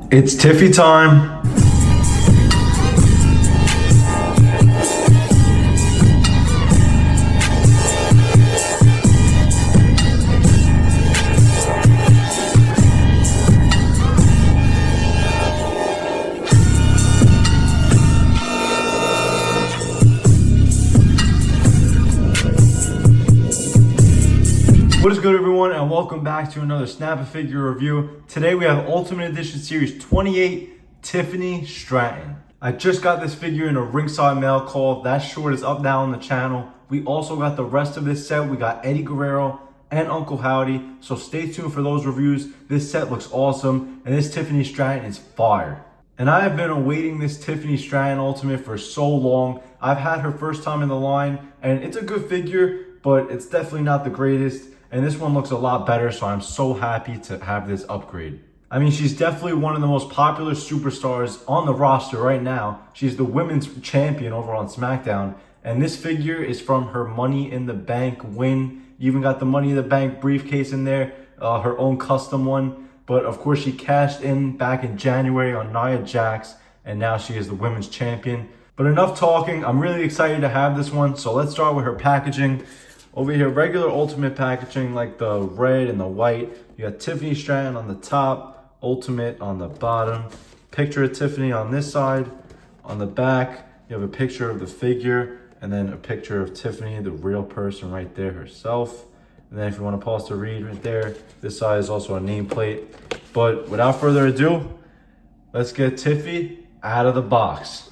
It's Tiffy time. What is good, everyone, and welcome back to another Snap a Figure review. Today we have Ultimate Edition Series 28 Tiffany Stratton. I just got this figure in a ringside mail call. That short is up now on the channel. We also got the rest of this set. We got Eddie Guerrero and Uncle Howdy, so stay tuned for those reviews. This set looks awesome, and this Tiffany Stratton is fire. And I have been awaiting this Tiffany Stratton Ultimate for so long. I've had her first time in the line, and it's a good figure, but it's definitely not the greatest. And this one looks a lot better, so I'm so happy to have this upgrade. I mean, she's definitely one of the most popular superstars on the roster right now. She's the women's champion over on SmackDown. And this figure is from her Money in the Bank win. You even got the Money in the Bank briefcase in there, her own custom one. But of course, she cashed in back in January on Nia Jax, and now she is the women's champion. But enough talking, I'm really excited to have this one. So let's start with her packaging. Over here, regular Ultimate packaging like the red and the white. You got Tiffany Stratton on the top, Ultimate on the bottom. Picture of Tiffany on this side. On the back, you have a picture of the figure, and then a picture of Tiffany, the real person right there herself. And then if you want to pause to read right there, this side is also a nameplate. But without further ado, let's get Tiffy out of the box.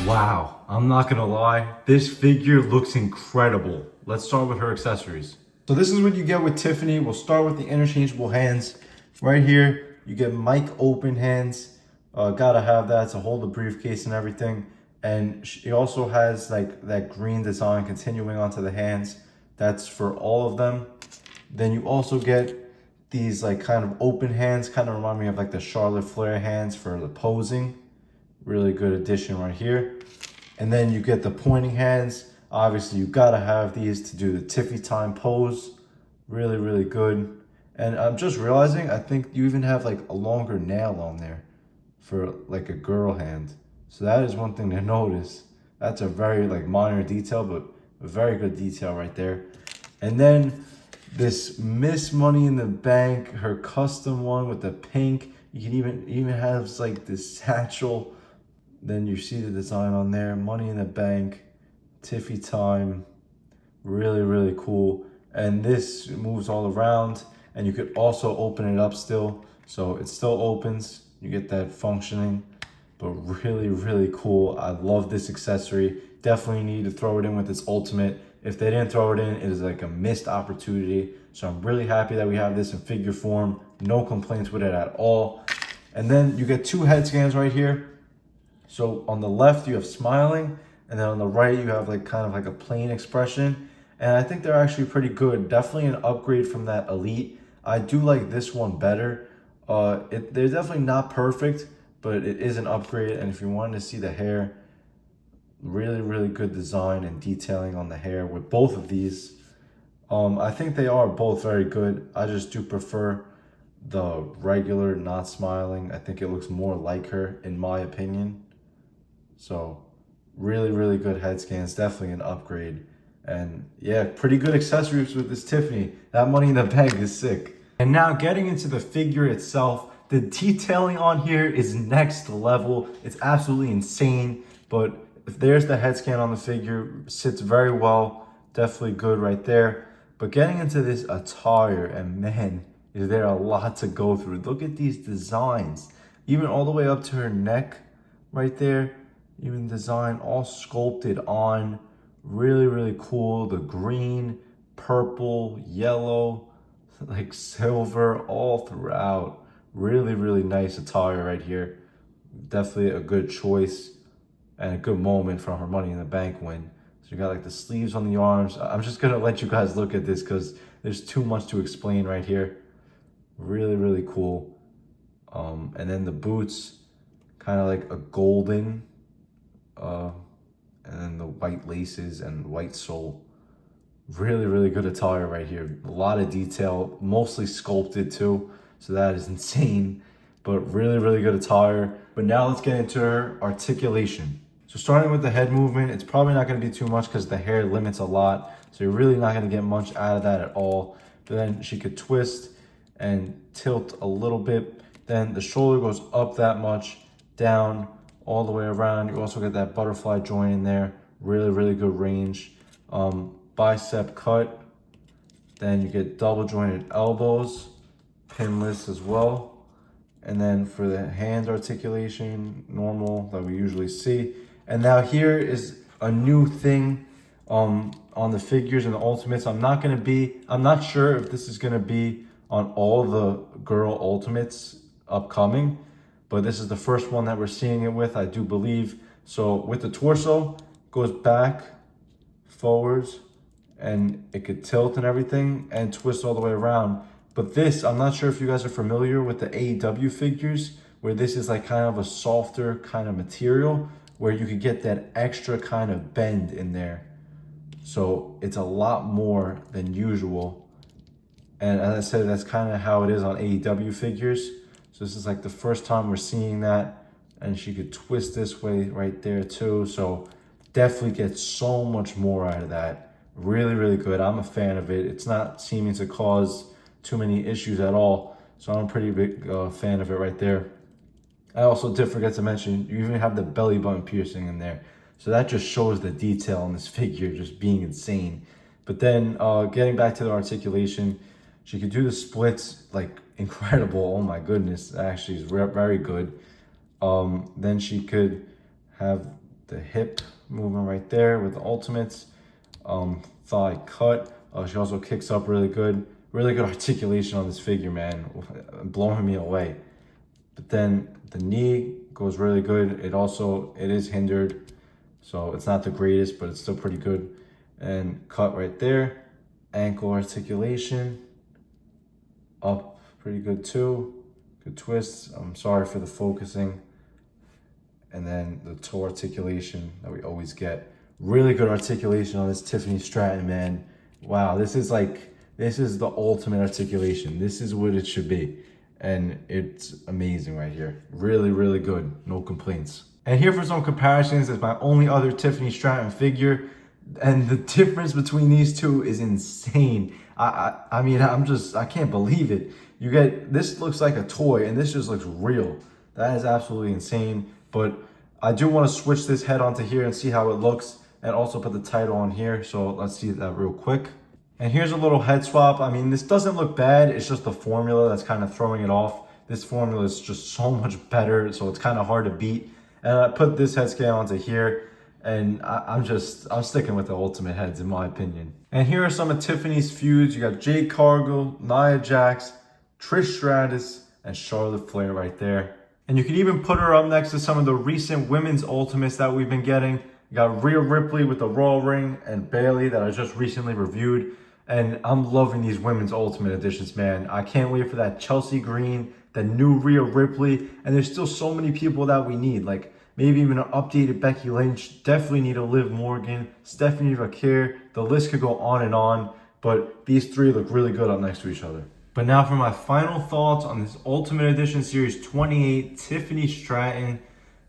Wow, I'm not gonna lie, this figure looks incredible. Let's start with her accessories. So this is what you get with Tiffany. We'll start with the interchangeable hands. Right here, you get mic open hands. Gotta have that to hold the briefcase and everything. And she also has like that green design continuing onto the hands. That's for all of them. Then you also get these like kind of open hands, kind of remind me of like the Charlotte Flair hands for the posing. Really good addition right here. And then you get the pointing hands. Obviously, you gotta have these to do the Tiffy time pose. Really, really good. And I'm just realizing, I think you even have like a longer nail on there for like a girl hand. So that is one thing to notice. That's a very like minor detail, but a very good detail right there. And then this Miss Money in the Bank, her custom one with the pink. You can even have like this satchel. Then you see the design on there, Money in the Bank, Tiffy time, really, really cool. And this moves all around, and you could also open it up still. So it still opens, you get that functioning, but really, really cool. I love this accessory. Definitely need to throw it in with this Ultimate. If they didn't throw it in, it is like a missed opportunity. So I'm really happy that we have this in figure form. No complaints with it at all. And then you get two head scans right here. So on the left, you have smiling, and then on the right, you have like kind of like a plain expression. And I think they're actually pretty good. Definitely an upgrade from that Elite. I do like this one better. They're definitely not perfect, but it is an upgrade. And if you wanted to see the hair, really, really good design and detailing on the hair with both of these. I think they are both very good. I just do prefer the regular not smiling. I think it looks more like her, in my opinion. So really, really good head scans, definitely an upgrade. And yeah, pretty good accessories with this Tiffany. That Money in the Bank is sick. And now getting into the figure itself, the detailing on here is next level. It's absolutely insane. But if there's the head scan on the figure, sits very well, definitely good right there. But getting into this attire, and man, is there a lot to go through. Look at these designs, even all the way up to her neck right there. Even design all sculpted on. Really, really cool. The green, purple, yellow, like silver all throughout. Really, really nice attire right here. Definitely a good choice and a good moment from her Money in the Bank win. So you got like the sleeves on the arms. I'm just gonna let you guys look at this because there's too much to explain right here. Really, really cool. And then the boots, kind of like a golden, and then the white laces and white sole. Really, really good attire right here. A lot of detail, mostly sculpted too. So that is insane, but really, really good attire. But now let's get into her articulation. So starting with the head movement, it's probably not gonna be too much because the hair limits a lot. So you're really not gonna get much out of that at all. But then she could twist and tilt a little bit. Then the shoulder goes up that much, down, all the way around. You also get that butterfly joint in there. Really, really good range. Bicep cut. Then you get double jointed elbows, pinless as well. And then for the hand articulation, normal that we usually see. And now here is a new thing on the figures and the Ultimates. I'm not sure if this is gonna be on all the girl Ultimates upcoming, but this is the first one that we're seeing it with, I do believe. So with the torso, goes back, forwards, and it could tilt and everything and twist all the way around. But this, I'm not sure if you guys are familiar with the AEW figures, where this is like kind of a softer kind of material where you could get that extra kind of bend in there. So it's a lot more than usual. And as I said, that's kind of how it is on AEW figures. So this is like the first time we're seeing that. And she could twist this way right there too. So definitely get so much more out of that. Really, really good. I'm a fan of it. It's not seeming to cause too many issues at all. So I'm a pretty big fan of it right there. I also did forget to mention, you even have the belly button piercing in there. So that just shows the detail on this figure just being insane. But then getting back to the articulation, she could do the splits like incredible. Oh my goodness, actually is very good. Then she could have the hip movement right there with the Ultimates. Thigh cut. She also kicks up really good. Really good articulation on this figure, man. Blowing me away. But then the knee goes really good. It is hindered. So it's not the greatest, but it's still pretty good. And cut right there. Ankle articulation. Up pretty good too. Good twists. I'm sorry for the focusing. And then the toe articulation that we always get. Really good articulation on this Tiffany Stratton, man. Wow, this is the ultimate articulation. This is what it should be. And it's amazing right here. Really, really good. No complaints. And here for some comparisons is my only other Tiffany Stratton figure. And the difference between these two is insane. I mean, I can't believe it. You get, this looks like a toy and this just looks real. That is absolutely insane. But I do want to switch this head onto here and see how it looks. And also put the title on here. So let's see that real quick. And here's a little head swap. I mean, this doesn't look bad. It's just the formula that's kind of throwing it off. This formula is just so much better. So it's kind of hard to beat. And I put this head scan onto here. And I'm sticking with the Ultimate heads in my opinion. And here are some of Tiffany's feuds. You got Jade Cargill, Nia Jax, Trish Stratus, and Charlotte Flair right there. And you can even put her up next to some of the recent women's Ultimates that we've been getting. You got Rhea Ripley with the Raw ring and Bayley that I just recently reviewed. And I'm loving these women's Ultimate Editions, man. I can't wait for that Chelsea Green, the new Rhea Ripley. And there's still so many people that we need. Like maybe even an updated Becky Lynch. Definitely need a Liv Morgan, Stephanie Vaquer. The list could go on and on. But these three look really good up next to each other. But now for my final thoughts on this Ultimate Edition Series 28, Tiffany Stratton.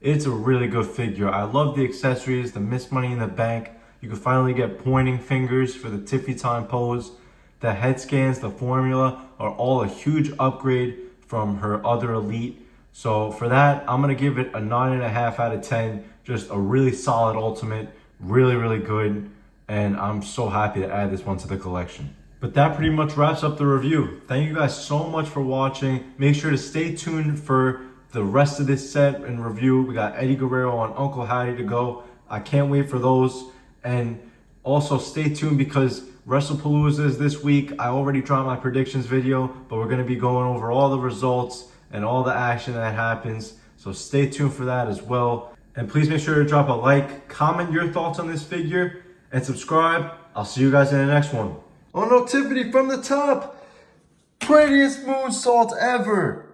It's a really good figure. I love the accessories, the Miss Money in the Bank. You can finally get pointing fingers for the Tiffy time pose. The head scans, the formula are all a huge upgrade from her other Elite. So for that, I'm gonna give it a 9.5 out of 10. Just a really solid Ultimate, really, really good. And I'm so happy to add this one to the collection. But that pretty much wraps up the review. Thank you guys so much for watching. Make sure to stay tuned for the rest of this set and review. We got Eddie Guerrero and Uncle Hattie to go. I can't wait for those. And also stay tuned because WrestlePalooza is this week. I already dropped my predictions video, but we're gonna be going over all the results and all the action that happens. So stay tuned for that as well. And please make sure to drop a like, comment your thoughts on this figure, and subscribe. I'll see you guys in the next one. Oh no, Tiffany from the top! Prettiest moonsault ever!